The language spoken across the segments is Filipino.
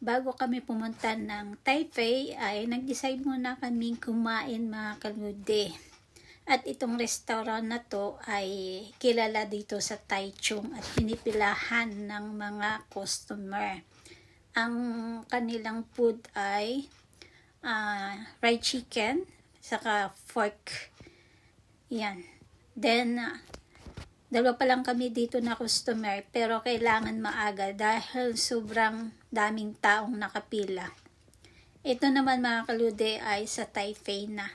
Bago kami pumunta ng Taipei ay nag-decide muna kaming kumain mga kalude. At itong restaurant na to ay kilala dito sa Taichung at pinipilahan ng mga customer. Ang kanilang food ay fried chicken, saka pork. Yan. Then, dalawa pa lang kami dito na customer pero kailangan maaga dahil sobrang daming taong nakapila. Ito naman mga kalude ay sa Taipei na.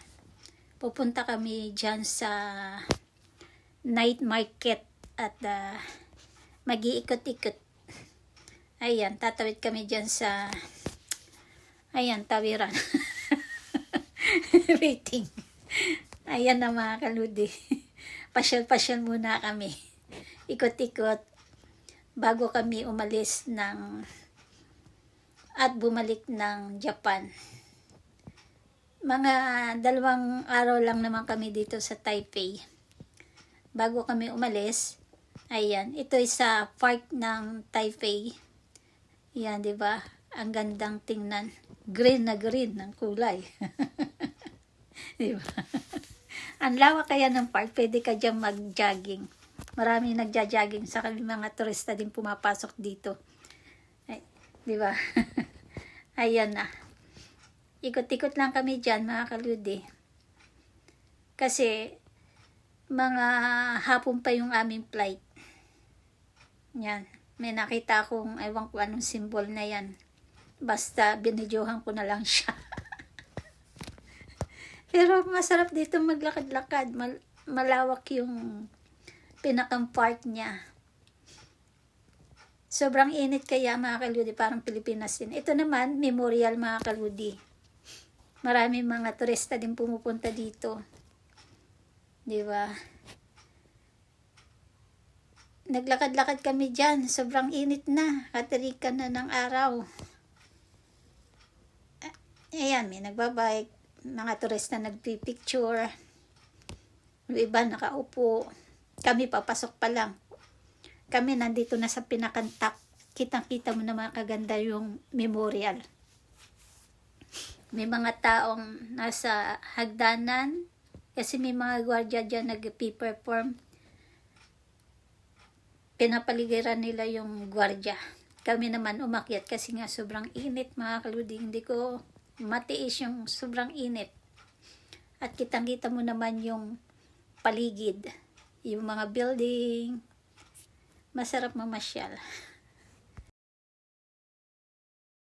Pupunta kami dyan sa night market at mag-iikot-ikot. Ayan, tatawid kami dyan sa tawiran. Waiting. Ayan na mga kalude. Pasyal-pasyal muna kami. Ikot-ikot bago kami umalis at bumalik ng Japan. Mga 2 araw lang naman kami dito sa Taipei. Bago kami umalis, ayan, ito ay sa park ng Taipei. Yan, di ba? Ang gandang tingnan. Green na green ng kulay. Di ba? Ang lawak kaya ng park, pwede ka dyan mag-jogging. Maraming nagja-jogging sa kami mga turista din pumapasok dito. Ay, di ba? Ayan na. Ikot-ikot lang kami dyan mga kalude. Kasi mga hapon pa yung aming flight. Yan. May nakita akong ewan ko anong symbol na yan. Basta binidyohan ko na lang siya. Pero masarap dito maglakad-lakad. Malawak yung pinakang park niya. Sobrang init kaya mga kaludi, parang Pilipinas din. Ito naman, memorial mga kaludi. Maraming mga turista din pumupunta dito. Di ba? Naglakad-lakad kami dyan. Sobrang init na. Katirikan na ng araw. Ayan, may nagbabike. Mga turista nagpipicture. Yung iba nakaupo. Kami papasok pa lang. Kami nandito na sa pinakantak. Kitang-kita mo na mga kaganda yung memorial. May mga taong nasa hagdanan. Kasi may mga gwardiya dyan nag-perform. Pinapaligiran nila yung gwardiya. Kami naman umakyat kasi nga sobrang init mga kaludi. Hindi ko matiis yung sobrang init. At kitang-kita mo naman yung paligid. Yung mga building. Masarap mamasyal.